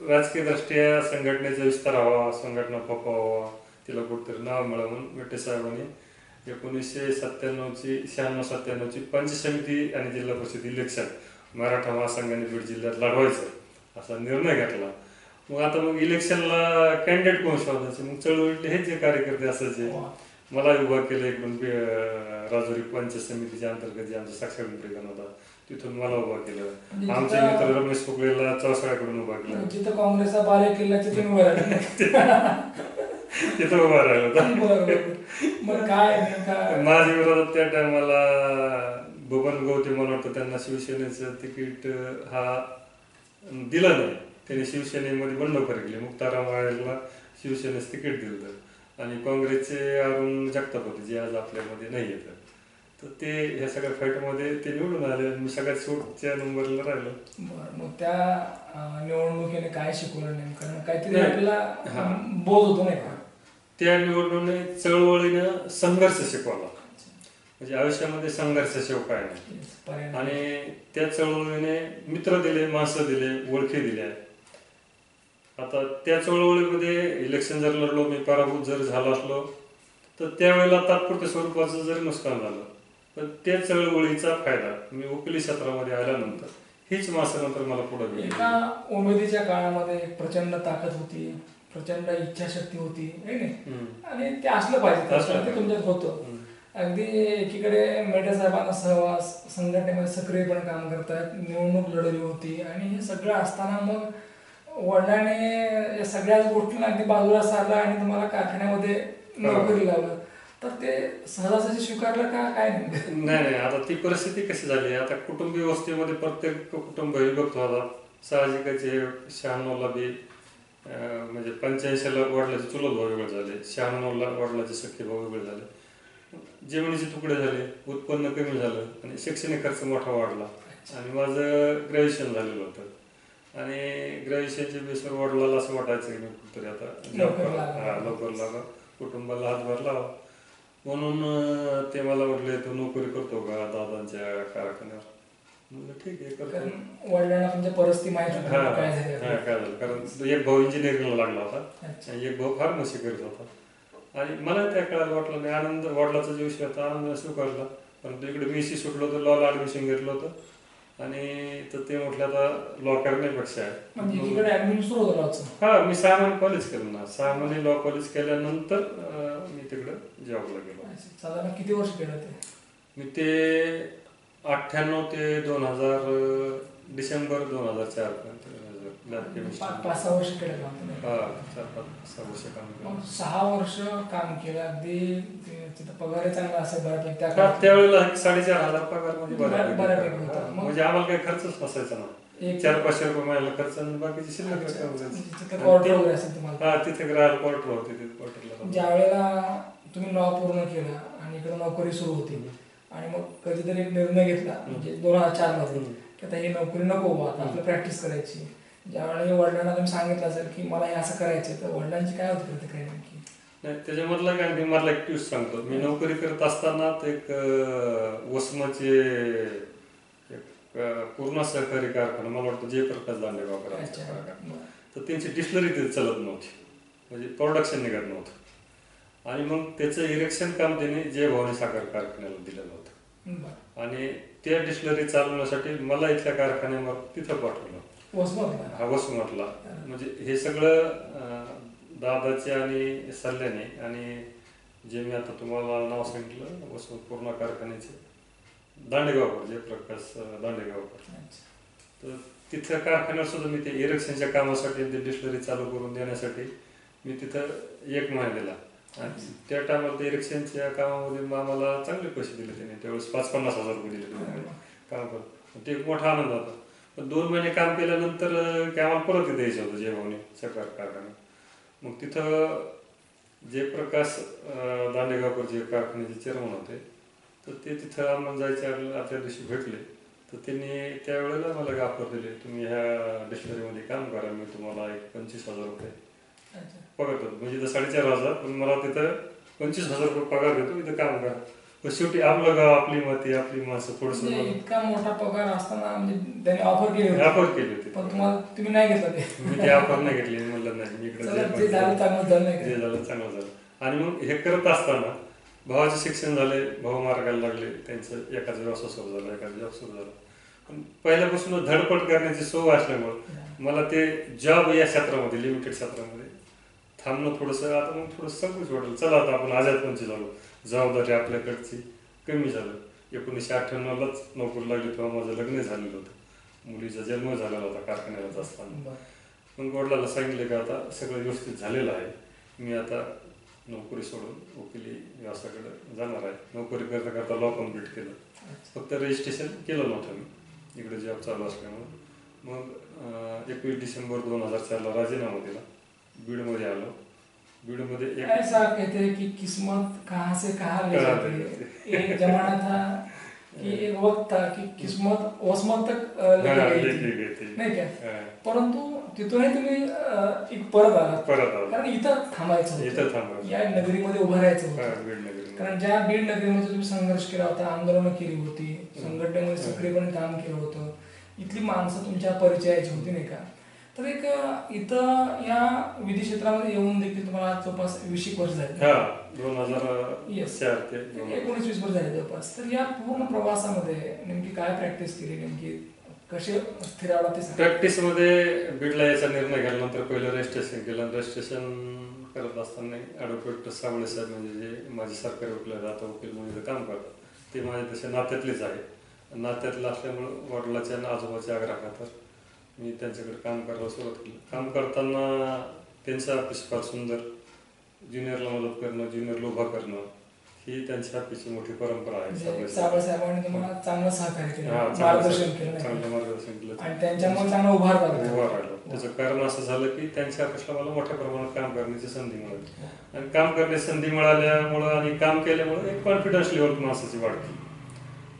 राजकीय दृष्ट्या संघटनेचा विस्तार व्हावा, संघटना व्हावा, तिला कुठेतरी नाव मिळावं म्हणून मेटे साहेबांनी 1996-97ची पंचायत समिती आणि जिल्हा परिषद इलेक्शन मराठा महासंघाने बीड जिल्ह्यात लढवायचं असा निर्णय घेतला. मग इलेक्शनला कॅन्डिडेट कोण शोधायचे? मग चळवळीतले हेच जे कार्यकर्ते असायचे. मला उभा केलं इकडून राजुरी पंचायत समितीच्या अंतर्गत जे आमचा साक्षर पिंपरीगण होता, तिथून मला उभा केलं. आमचे मित्र रमेश पोकळेला चौसाळ्याकडून उभा केलं. जिथं काँग्रेसचा बाले किल्ला तिथून उभा तिथं उभा राहिला होता. मग काय माझ्या विरोधात त्या टायमाला बबन गवते मला वाटतं, त्यांना शिवसेनेचं तिकीट हा दिलं नाही. त्यांनी शिवसेनेमध्ये बंडखोरी केली. मुक्ताराम आळेला शिवसेनेचं तिकीट दिलं आणि काँग्रेसचे अरुण जगताप होते, जे आज आपल्यामध्ये नाही येत. तर ते ह्या सगळ्या फाईटमध्ये ते निवडून आले. मी सगळ्यात शेवटच्या नंबरला राहिलो. बरं, मग त्या निवडणुकीने काय शिकवलं नेमकं? काहीतरी आपल्याला बोध होतो नाही का? त्या निवडणुकीने चळवळीनं संघर्ष शिकवला. म्हणजे आयुष्यामध्ये संघर्षाशिवाय काय नाही. आणि त्या चळवळीने मित्र दिले, माणसं दिले, ओळखी दिल्या. आता त्या चळवळीमध्ये इलेक्शन जर लढलो, मी पराभूत जर झालो असलो, तर त्यावेळेला तात्पुरत्या स्वरूपाचं जरी नुकसान झालं, पण त्या चळवळीचा फायदा मी वकिली क्षेत्रामध्ये आल्यानंतर हीच माणसानंतर मला पुढे गेली. एका उमेदीच्या काळामध्ये प्रचंड ताकद होती, प्रचंड इच्छाशक्ती होती आणि ते असलं पाहिजे, ते तुमच्यात होतं. अगदी एकीकडे मेटे साहेबांना सहवास, संघटनेमध्ये सक्रियपणे काम करतात, निवडणूक लढवली होती आणि हे सगळं असताना मग वडिलांनी या सगळ्याच गोष्टींना अगदी बाजूला सारला आणि तुम्हाला कारखान्यामध्ये नोकरी लावलं. तर ते सहजासहजी स्वीकारलं का काय? नाही, आता ती परिस्थिती कशी झाली, आता कुटुंब व्यवस्थेमध्ये प्रत्येक कुटुंब विभक्त होता. साहजिकच 96ला बी म्हणजे 85ला वडिलाचे चुलत भाऊ वेगळे झाले, 96ला वडिलाचे सख्खे भाऊ वेगळे झाले, जमिनीचे तुकडे झाले, उत्पन्न कमी झालं आणि शैक्षणिक खर्च मोठा वाढला. आणि माझं ग्रॅज्युएशन झालेलं होतं आणि ग्रॅज्युएशनच्या बेसवर वडिलाला असं वाटायचं की मी कुठतरी आता लवकर लागा, कुटुंबाला हातभार लावा. म्हणून ते मला म्हटले, तू नोकरी करतो का दादांच्या कारखान्यावर? म्हणजे ठीक आहे, करतो. वडिलांना तुमच्या परिस्थिती माहिती होती काय झालं, कारण एक भाऊ इंजिनिअरिंगला लागला होता आणि एक भाऊ फार्मसी करत होता. आणि मला त्या काळाला वाटलं नाही, आनंद वडिलाचा जो विषय होता आनंद स्वीकारला. परंतु इकडे BC सुटलो होतं, लॉला ऍडमिशन घेतलं होतं आणि तर ते म्हटलं आता लॉ करण्यापेक्षा हा मी 6 महिने कॉलेज केलं ना. 6 महिने लॉ कॉलेज केल्यानंतर मी तिकडं जॉबला गेलो. साधारण किती वर्ष केलं ते? मी ते 98 ते 2000 डिसेंबर 2004 पर्यंत 5-6 वर्ष केलं काम. 4-5-6 वर्ष काम केलं. 6 वर्ष काम केलं, अगदी अच्छा, तर पगारही चांगला असेल बऱ्यापैकी त्या हा, काळात. त्यावेळेला 4,500 पगार म्हणजे बऱ्यापैकी हा, होता. मग म्हणजे आम्हाला काही खर्चच नसायचा ना. एक 400-500 रुपये महिन्याला खर्च आणि बाकीची शिल्लक अच्छा, रक्कम म्हणजे उरायची. तिथं आणि क्वार्टर ते- वगैरे असेल तुम्हाला. हा, तिथे राहायला क्वार्टर होते, तिथे क्वार्टरला ज्या वेळेला तुम्ही लॉ पूर्ण केला आणि इकडे नोकरी सुरू होती आणि मग कधीतरी एक निर्णय घेतला म्हणजे 2004 मध्ये की आता ही नोकरी नको बा, आता आपल्याला प्रॅक्टिस करायची. ज्या वेळेला वडिलांना तुम्ही सांगितलं असेल की मला हे असं करायचं, तर वडिलांची काय होती प्रतिक्रिया नेमकी? नाही, त्याच्यामधला काय मी मला एक ट्विस्ट सांगतो. मी नोकरी करत असताना ते एक वसमाचे एक पूर्ण सहकारी कारखाना, मला वाटतं जयप्रकाश दांडेगावकर अच्छा, बरं. तर त्यांची डिस्लरी तिथे चालत नव्हती, म्हणजे प्रोडक्शन निघत नव्हतं. आणि मग त्याचं इरेक्शन काम त्यांनी जय भवानी साखर कारखान्याला दिलेलं होतं. बरं. आणि त्या डिस्लरी चालवण्यासाठी मला इथल्या कारखान्यावर तिथं पाठवलं. वसमतला? हा, वसमतला. म्हणजे हे सगळं दादाच्या आणि सल्ल्याने, आणि जे मी आता तुम्हाला नाव सांगितलं वसमत पूर्ण कारखान्याचे दांडेगावकर, जयप्रकाश दांडेगावकर. तर तिथं कारखान्यावर सुद्धा मी ते इरेक्शनच्या कामासाठी ते डिस्लरी चालू करून देण्यासाठी मी तिथं 1 महिना दिला. आणि त्या टायमाला ते इरेक्शनच्या कामामध्ये आम्हाला चांगले पैसे दिले त्याने. त्यावेळेस 5-50 हजार रुपये दिले त्याने काम करत. ते एक मोठा आनंद होता. पण 2 महिने काम केल्यानंतर की आम्हाला परत इथे यायचं होतं जयभवानी साखर कारखाना. मग तिथं जयप्रकाश दांडेगावकर जे कारखान्याचे चेअरमन होते, तर ते तिथं आम्हाला जायच्या आदल्या दिवशी भेटले. तर त्यांनी त्यावेळेला मला ऑफर दिली, तुम्ही ह्या डिस्टरीमध्ये काम करा, मी तुम्हाला एक 25,000 रुपये पगार देतो. म्हणजे इथं 4,500, पण मला तिथं 25,000 रुपये पगार देतो, इथं काम करा. पण शेवटी आपलं गाव, आपली माती, आपली माणसं थोडंसं म्हणजे इतका मोठा पगार असताना म्हणजे त्यांनी ऑफर केली होती, ऑफर केली होती. पण तुम्ही नाही घेतलं ते. मी ते ऑफर नाही घेतली. मी म्हणलं नाही, मी इकडे जे झालं चांगलं झालं नाही जे का? झालं चांगलं झालं. आणि मग हे करत असताना भावाचे शिक्षण झाले, भाऊ मार्गाला लागले, त्यांचं एकाचा व्यवसाय सुरू झाला, एकाचा जॉब सुरू झाला. पण पहिल्यापासूनच धडपड करण्याची सवय असल्यामुळं मला ते जॉब या क्षेत्रामध्ये, लिमिटेड क्षेत्रामध्ये थांबणं थोडंसं, आता मग थोडंसं संकोच वाटलं. चला आता आपण आझादपंची झालो, जबाबदारी आपल्याकडची कमी झालं. 1998लाच नोकरी लागली, तेव्हा माझं लग्न झालेलं होतं, मुलीचा जन्म झालेला होता कारखान्यालाच असताना. मग वडिलांना सांगितलं की आता सगळं व्यवस्थित झालेलं आहे, मी आता नोकरी सोडून वकिली व्यवसायाकडे जाणार आहे. नोकरी करता करता लॉ कम्प्लीट केलं, फक्त रजिस्ट्रेशन केलं नव्हतं मी, इकडे जॉब चालू असल्यामुळं. मग 21 डिसेंबर 2004ला राजीनामा दिला, बीडमध्ये आलो. बीडमध्ये ऐसा कहते हैं कि किस्मत कहाँ से कहाँ ले जाती है. एक जमाना था कि एक वक्त था कि किस्मत वसमत तक लेके गई थी, नाही का? परंतु तिथूनही तुम्ही एक परत आलात, कारण इथं थांबायचं होतं, या नगरीमध्ये उभं राहायचं होतं. कारण ज्या बीड नगरीमध्ये तुम्ही संघर्ष केला होता, आंदोलनं केली होती, संघटनेमध्ये सक्रियपणे काम केलं होतं, इथली माणसं तुमच्या परिचयाची होती, नाही का? तर एक इथं या विधी क्षेत्रामध्ये येऊन देखील तुम्हाला जवळपास 20 वर्ष झाली. 2004 ते 19-20 वर्ष झाले जवळपास. तर या पूर्ण प्रवासामध्ये नेमकी काय प्रॅक्टिस केली, नेमकी कसे स्थिरावला ते सांगा. प्रॅक्टिसमध्ये बीडला यायचा निर्णय घेतल्यानंतर पहिलं रजिस्ट्रेशन केलं. रजिस्ट्रेशन करत असताना ॲडव्होकेट साबळे साहेब, म्हणजे जे माझे सरकारी वकील आहेत, आता वकील म्हणून काम करतात, ते माझे तसे नात्यातलेच आहे. नात्यातलं असल्यामुळं वडिलाच्या आणि आजोबाच्या आग्रहाखातर मी त्यांच्याकडे काम करायला सुरुवात केली. काम करताना त्यांचं ऑफिस फार सुंदर, ज्युनियरला मदत करणं, ज्युनियरला उभा करणं, ही त्यांच्या ऑफिसची मोठी परंपरा आहे. साबळे साहेबांनी तुम्हाला चांगलं सहकार्य केलं, चांगलं मार्गदर्शन केलं आणि त्यांच्यामुळे चांगलं उभा राहिलो. त्याचं कारण असं झालं की त्यांच्या ऑफिसला मला मोठ्या प्रमाणात काम करण्याची संधी मिळाली, आणि काम करण्याची संधी मिळाल्यामुळं आणि काम केल्यामुळं एक कॉन्फिडन्स लेवल माणसाची वाढली,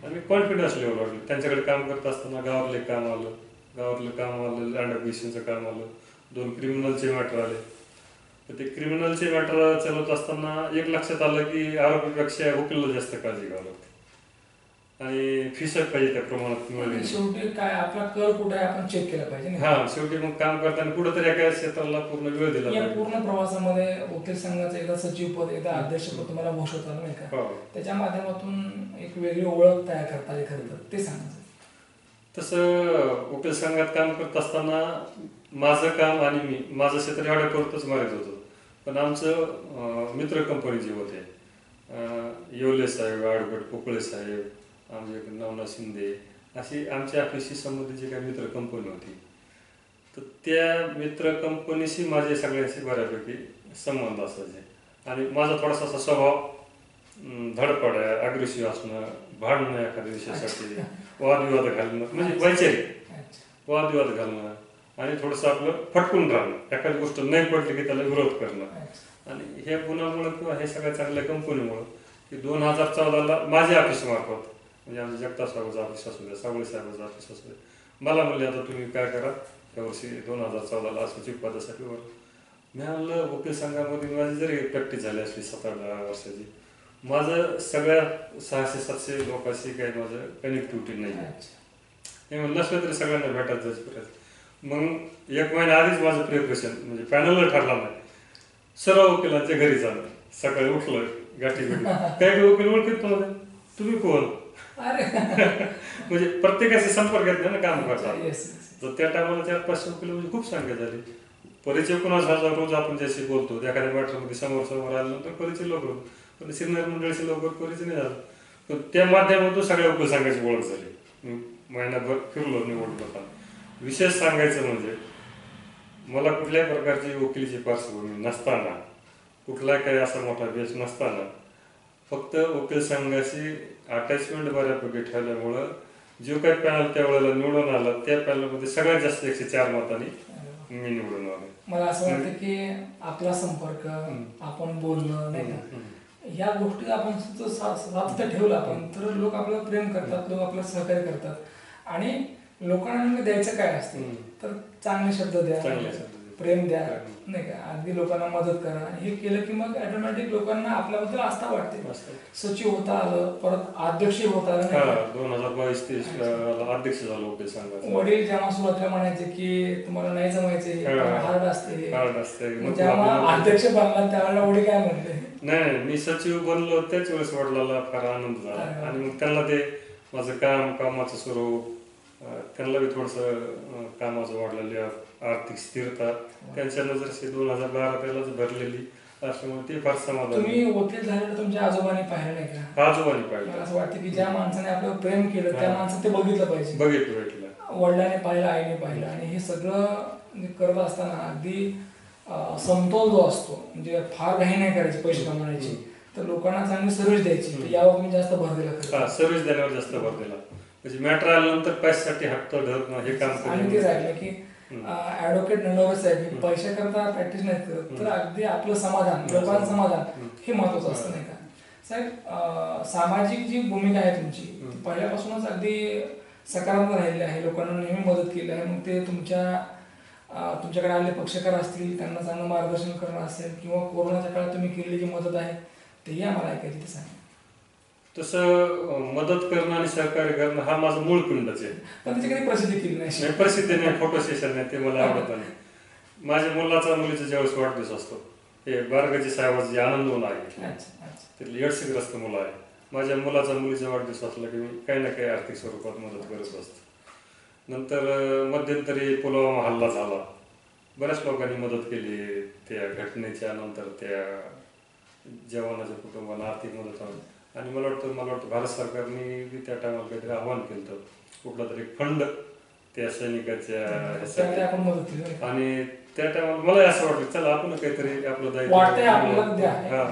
आणि कॉन्फिडन्स लेवल वाढली. त्यांच्याकडे काम करत असताना गावातलं काम आलं, लँड ॲक्विजिशनचं काम आलं, 2 क्रिमिनलचे मॅटर आले. तर ते क्रिमिनलचे मॅटर चालवत असताना एक लक्षात आलं की आरोपीपेक्षा वकिलाला जास्त काळजी घ्यावी लागते, आणि फीस पाहिजे त्या प्रमाणात मिळाली. शेवटी काय आपला कल कुठे आहे आपण चेक केला पाहिजे. हा, शेवटी मग काम करताना कुठंतरी एका क्षेत्राला पूर्ण वेळ दिला. या पूर्ण प्रवासामध्ये वकील संघाचं एकदा सचिवपद, एकदा अध्यक्षपद तुम्हाला घोषवत आलं, नाही का? त्याच्या माध्यमातून एक वेगळी ओळख तयार करता आली, खरं तर ते सांगायचं. तसं वकील संघात काम करत असताना माझं काम आणि माझं क्षेत्र एवढ्या करतच मारत होतं. पण आमचं मित्र कंपनी जे होते, येवले साहेब, ॲडव्होकेट पोकळे साहेब, आमचे नवनाथ शिंदे, अशी आमच्या ऑफिसशी संबंधित जी काही मित्र कंपनी होती, तर त्या मित्र कंपनीशी माझे सगळ्यांशी बऱ्यापैकी संबंध असायचे. आणि माझा थोडासा असा स्वभाव धडपड्या, अग्रेसिव्ह असणं, भांडणं एखाद्या विषयासाठी, वादविवाद घालणं, म्हणजे वैचारिक अच्छा. वादविवाद घालणं आणि थोडंसं आपलं फटकून राहणं, एखादी गोष्ट नाही पडली की त्याला विरोध करणं. अच्छा. आणि ह्या गुणामुळं किंवा हे सगळ्या चांगल्या कंपनीमुळं की 2014ला माझ्या ऑफिसमार्फत, म्हणजे आमचं जगताप साहेबाचं ऑफिस असू द्या, सावळे साहेबाचं ऑफिस असू द्या, मला म्हणले आता तुम्ही काय करा यावर्षी 2014ला सचिव पदासाठी वर. मी म्हणलं वकील संघामध्ये माझी जरी प्रॅक्टिस झाली असली 7-8 वर्षाची, माझं सगळ्या 600-700 लोकांशी काही माझं कनेक्टिव्हिटी नाही आहे. अच्छा. हे म्हणलं असलं तरी सगळ्यांना भेटायचं प्रयत्न. मग 1 महिना आधीच माझं प्रिपरेशन, म्हणजे पॅनलला ठरला नाही, सर्व वकिलांच्या घरी जाणं. सकाळी उठलं गाठी भेटली, काही वकील ओळखीत नव्हते, तुम्ही कोण? अरे म्हणजे प्रत्येकाशी संपर्क येत नाही ना काम करतात. Yes yes. तर त्या टायमाला 4-5 वकील म्हणजे खूप संख्या झाली. परिचय कोणाचा हजार रोज आपण ज्याशी बोलतो, एखाद्या मॅटरमध्ये समोर आल्यानंतर परिचय लवकर होतो, पण सिनियर मंडळीशी लवकर परिचय नाही झाला. पण त्या माध्यमातून सगळ्या वकील संघाची ओळख झाली. मी महिनाभर फिरलो निवडणुका. विशेष सांगायचं म्हणजे मला कुठल्याही प्रकारची वकिलीची पार्श्वभूमी नसताना, कुठलाही काही असा मोठा बेस नसताना, फक्त वकील संघाशी अटॅचमेंट बऱ्यापैकी ठेवल्यामुळं जो काही पॅनल त्यावेळेला निवडून आला, त्या पॅनलमध्ये सगळ्यात जास्त 104 मतांनी मी निवडून आलो. मला असं वाटतं की आपला संपर्क, आपण बोलणं नाही का, ह्या गोष्टी आपण सातत्य ठेवलं आपण, तर लोक आपल्याला प्रेम करतात, लोक आपल्याला सहकार्य करतात. आणि लोकांना नेमकं द्यायचं काय असते, तर चांगले शब्द द्या, प्रेम द्या नाही का, अगदी लोकांना मदत करा. आणि हे केलं की मग ऑटोमॅटिक लोकांना आपल्याबद्दल आस्था वाटते. सचिव होता आलं, परत अध्यक्ष होता आलं नाही का. 2022-23 अध्यक्ष झालो वकील संघाचा. वडील जेव्हा सुरुवातीला म्हणायचे की तुम्हाला नाही जमायचे, हार्ड असते, हार्ड असते. जेव्हा अध्यक्ष बनला त्यावेळेला वडील काय म्हणले? नाही, मी सचिव बनलो त्याच वेळेस वडिलांना फार आनंद झाला. आणि मग त्यांना ते माझं कामाचं स्वरूप, त्यांना बी थोडंसं कामाचं वाढलेलं, आर्थिक स्थिरता त्यांच्या नजरेशी 2012-13च भरलेली असल्यामुळे ते फार समाधान. तुम्ही वकील झालेलं तुमच्या आजोबांनी पाहिलं नाही का? आजोबांनी पाहिलं. मला असं वाटतं की ज्या माणसाने आपलं प्रेम केलं त्या माणसाने ते बघितलं पाहिजे. भेटलं, वडिलांनी पाहिलं, आईने पाहिलं. आणि हे सगळं करत असताना अगदी समतोल जो असतो, म्हणजे फार घाई नाही करायची पैसे कमवण्याची, तर लोकांना चांगली सर्व्हिस द्यायची, तर यावर मी जास्त भर दिला. सर्व्हिस देण्यावर जास्त भर दिला. म्हणजे मॅटर आल्यानंतर पैशासाठी हट्ट धरणं हे काम. आणि तेच ऐकलं की ॲडव्होकेट नंदवरे साहेब पैशा करता प्रॅक्टिस नाही करत, तर अगदी आपलं समाधान, लोकांचं समाधान हे महत्वाचं असतं नाही का साहेब. सामाजिक जी भूमिका आहे तुमची पहिल्यापासूनच अगदी सकारात्मक राहिली आहे, लोकांना नेहमी मदत केली आहे. मग ते तुमच्याकडे आलेले पक्षकार असतील, त्यांना चांगलं मार्गदर्शन करणं असेल, किंवा कोरोनाच्या काळात तुम्ही केलेली जी मदत आहे तेही आम्हाला ऐकायची. ते सांगा. तसं मदत करणं आणि सहकार्य करणं हा माझा मूळ पिंडच आहे. पण त्याची कधी प्रसिद्धी केली नाही. प्रसिद्धी नाही, फोटो सेशन नाही, ते मला आवडत नाही. माझ्या मुलीचा ज्यावेळेस वाढदिवस असतो, हे बारगाजी साहेबाचं जे आनंदवन आहे तिथली एड्सग्रस्त मुलं आहे, माझ्या मुलीचा वाढदिवस असला की मी काही ना काही आर्थिक स्वरूपात मदत करत असतो. नंतर मध्यंतरी पुलवामा हल्ला झाला, बऱ्याच लोकांनी मदत केली. त्या घटनेच्या नंतर त्या जवानाच्या कुटुंबाला आर्थिक मदत हवी. आणि मला वाटतं भारत सरकारने त्या टायमाला काहीतरी आव्हान केलं होतं, कुठला तरी फंड त्या सैनिकाच्या ह्यासाठी. आणि त्या टायमाला मला असं वाटलं चला आपण काहीतरी आपलं दायित्व. हा,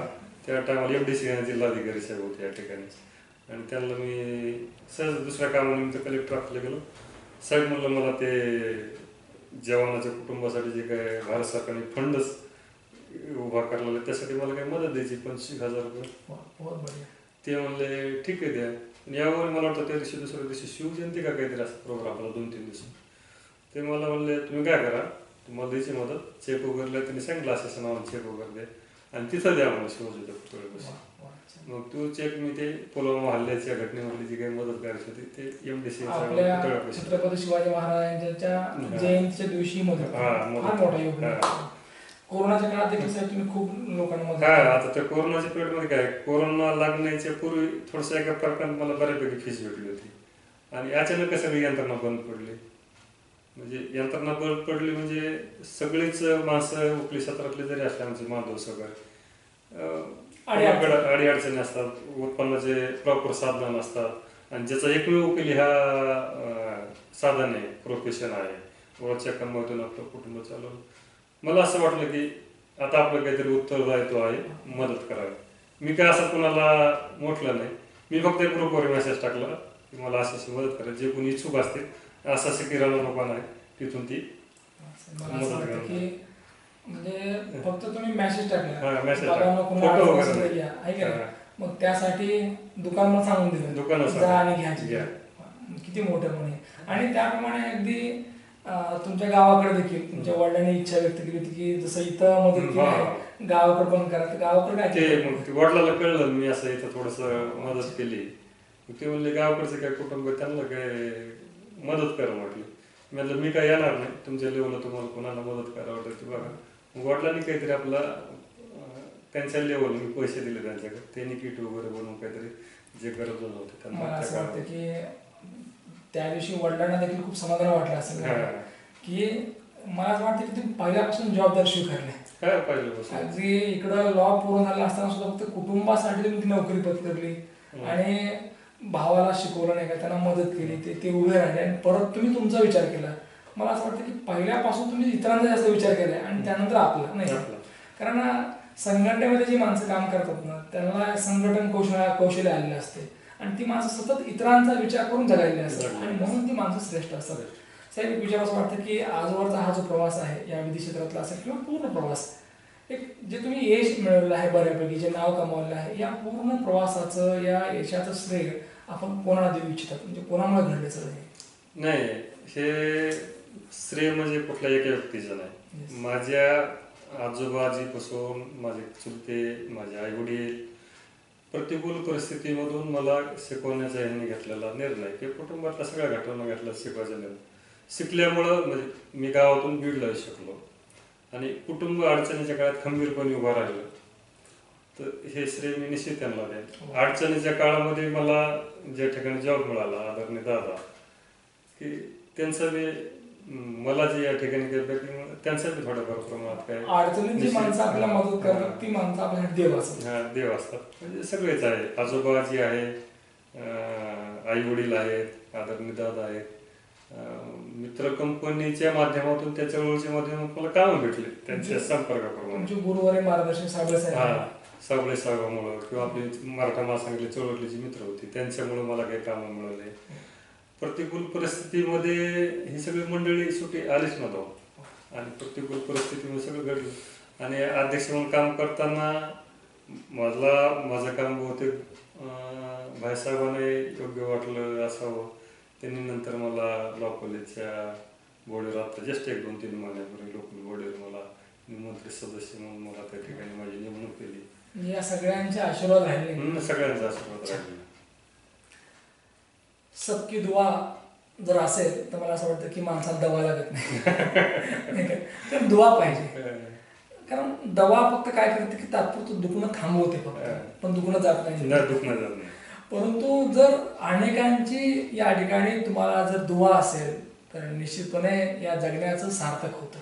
त्या टायमाला MDC जिल्हाधिकारी साहेब होते या ठिकाणी, आणि त्यांना मी सहज दुसऱ्या कामानिमित्त कलेक्टर ऑफिसला गेलो. साहेब म्हणलं मला ते जवानाच्या कुटुंबासाठी जे काय भारत सरकारने फंडच उभा करलेला त्यासाठी मला काही मदत द्यायची 25,000 रुपये. ते म्हणले ठीक आहे द्या. आणि यावर मला वाटतं त्या दिवशी दुसऱ्या दिवशी शिवजयंती का काहीतरी असं प्रोग्राम आला 2-3 दिवस. ते मला म्हणले तुम्ही काय करा, तुम्हाला द्यायची मदत, चेक वगैरे त्यांनी सांगितलं असं नावाने चेक वगैरे द्या आणि तिथं द्या मला शिवजयंती पुतळ्यापाशी. मग तो चेक मी ते पुलवामा हल्ल्याच्या घटनेमधली जी काही मदत करायची होती ते MDC पुतळ्यापाशी. छत्रपती शिवाजी महाराजांच्या जयंतीच्या दिवशी मदत फार मोठा योगदान. कोरोनाच्या काळात देखील साहेब तुम्ही खूप लोकांना मदत. काय आता त्या कोरोनाच्या पिरियडमध्ये काय, कोरोना लागण्याच्या पूर्वी थोडंसं एका प्रकारे मला बऱ्यापैकी फीस भेटली होती. आणि अचानक सगळी यंत्रणा बंद पडली. म्हणजे यंत्रणा बंद पडली म्हणजे सगळीच माणसं वकील क्षेत्रातले जरी असले आमचे माधव सगळं अडीअडचणी असतात, उत्पन्नाचे प्रॉपर साधन नसतात. आणि ज्याचा एकमेव वकील ह्या साधन आहे, प्रोफेशन आहे, रोजच्या कमाईतून आपलं कुटुंब चालवलं. मला असं वाटलं की आता आपलं काहीतरी उत्तरदायित्व आहे, मदत करावी. मी काय असं कोणाला म्हटलं नाही. मी फक्त ग्रुपवर मेसेज टाकला की मला अशी मदत करा, जे कोणी इच्छुक असतील असं किराणा दुकान आहे तिथून ती मला असं वाटतं की म्हणजे फक्त तुम्ही मेसेज हा, टाकला message बाबांनो टाकला. कोणाला Photo अडचण वगैरे असेल तर नाही. या, आहे का नाही? हा. मग त्यासाठी दुकानला सांगून दुकानात दिलं जा आणि घ्यायची घ्या. किती मोठं म्हणे. आणि त्याप्रमाणे अगदी तुमच्या गावाकडे देखील तुमच्या वडिलांनी इच्छा व्यक्त केली होती की जसं इथं मदत केली आहे गावाकडे पण करा. तर गावाकडे काय ते केलं? मग ते वडिलांना कळलं मी असं इथं थोडस मदत केली. मग ते म्हणले गावाकडचं काय कुटुंब आहे, त्यांना काय मदत करा म्हटलं. मी म्हणलं मी काय येणार नाही, तुमच्या लेवलला तुम्हाला कोणाला मदत करा वाटत ते बघा. मग वडिलांनी काहीतरी आपला त्यांच्या लेवल मी पैसे दिले त्यांच्याकडे, त्यांनी किट वगैरे बनवून काहीतरी जे गरज होते मला असं वाटतं त्यांना. की त्या दिवशी वडिलांना देखील खूप समाधान वाटलं असेल हा. की मला असं वाटतं की तुम्ही पहिल्यापासून जबाबदारी स्वीकारली. काय पाहिजे बस अगदी इकडं लॉ पूर्ण झाला असताना सुद्धा फक्त कुटुंबासाठी तुम्ही ती नोकरी पत्करली आणि भावाला शिकवलं नाही का, त्यांना मदत केली, ते उभे राहिले आणि परत तुम्ही तुमचा विचार केला. मला असं वाटतं की पहिल्यापासून तुम्ही इतरांचा जास्त विचार केलाय आणि त्यानंतर आपला नाही का? कारण संघटनेमध्ये जी माणसं काम करतात ना त्यांना संघटन कौशल्य आलेले असते आणि ती माणसं सतत इतरांचा विचार करून जगायला असतात आणि म्हणून ती माणसं श्रेष्ठ असतात. साहेब एक विचार असं वाटतं की आजवरचा हा जो प्रवास आहे या विधी क्षेत्रातला असेल किंवा पूर्ण प्रवास, एक जे तुम्ही यश मिळवलं आहे बऱ्यापैकी, जे नाव कमावलं आहे, या पूर्ण प्रवासाचं या यशाचं श्रेय आपण कोणाला देऊ इच्छितात, म्हणजे कोणामुळे घडलं सगळं? नाही, हे श्रेय म्हणजे कुठल्या एका व्यक्तीचं नाही. माझ्या आजोबाजीपासून माझे चुलते, माझे आई वडील, प्रतिकूल परिस्थितीमधून मला शिकवण्याचा यांनी घेतलेला निर्णय की कुटुंबातल्या सगळ्या घटना घेतल्या शिकवायचा निर्णय. शिकल्यामुळं म्हणजे मी गावातून बीडला शिकलो आणि कुटुंब अडचणीच्या काळात खंबीरपणे उभं राहिलं, तर हे श्रेय मी निश्चित त्यांना द्या. अडचणीच्या काळामध्ये मला ज्या ठिकाणी जॉब मिळाला आदरणीय दादा, की त्यांचा बी मला जे या ठिकाणी केलं त्यांचा बी थोड्याफार प्रमाणात काय अडचणीत जी माणसं आपल्याला मदत करतात ती माणसं आपल्यासाठी देव असतात. हा, देव असतात. म्हणजे सगळेच आहे, आजोबा जी आहे, आई वडील आहेत, आदरणीय दादा आहेत, मित्र कंपनीच्या माध्यमातून त्या चळवळीच्या माध्यमातून मला कामं भेटले त्यांच्या संपर्काप्रमाणे. तुमचे गुरुवारी मार्गदर्शन साबळे साहेब, हा, साबळे साहेबांमुळं किंवा आपली मराठा महासंघातली चळवळीची जी मित्र होती त्यांच्यामुळे मला काही कामं मिळाले. प्रतिकूल परिस्थितीमध्ये ही सगळी मंडळी सुटी आलीच नव्हतं आणि प्रतिकूल परिस्थितीमध्ये सगळं घडलं. आणि अध्यक्ष म्हणून काम करताना माझं काम बहुतेक भाईसाहेबांना योग्य वाटलं असावं. त्यांनी नंतर मला लॉ कॉलेजच्या बोर्डवर आता जस्ट 1-2-3 महिन्यापूर्वी लोकल बोर्डवर मला मंत्री सदस्य म्हणून मला त्या ठिकाणी माझी नेमणूक केली. या सगळ्यांचे आशीर्वाद राहिले. सगळ्यांचा आशीर्वाद राहिला. सबकी दुआ जर असेल तर मला असं वाटतं की माणसाला दवा लागत नाही तर दुआ पाहिजे. कारण दवा फक्त काय करते की तात्पुरतं दुखणं थांबवते फक्त, पण दुखणं जात नाही. परंतु जर अनेकांची या ठिकाणी तुम्हाला जर दुआ असेल तर निश्चितपणे या जगण्याचं सार्थक होतं.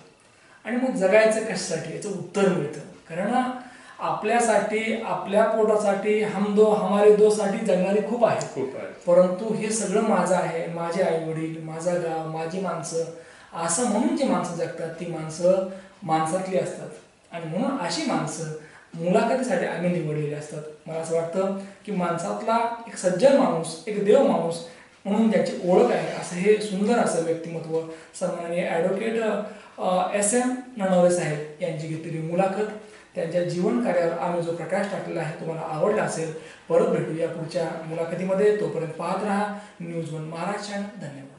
आणि मग जगायचं कशासाठी याचं उत्तर मिळतं. कारण आपल्यासाठी, आपल्या पोटासाठी, हम दो हमारे दो साठी जगणारे खूप आहे. परंतु हे सगळं माझं आहे, माझे आई वडील, माझा गाव, माझी माणसं, असं म्हणून जी माणसं जगतात ती माणसं माणसातली असतात. आणि म्हणून अशी माणसं मुलाखतीसाठी आम्ही निवडलेली असतात. मला असं वाटतं की माणसातला एक सज्जन माणूस, एक देव माणूस म्हणून ज्याची ओळख आहे असं हे सुंदर असं व्यक्तिमत्व सन्माननीय ॲडव्होकेट SM ननवरे साहेब यांची घेतलेली मुलाखत, त्यांच्या जीवन कार्यावर आम्ही जो प्रकाश टाकलेला आहे तुम्हाला आवडला असेल. परत भेटूया पुढच्या मुलाखतीमध्ये. तोपर्यंत पाहत राहा न्यूज 1 महाराष्ट्र. धन्यवाद.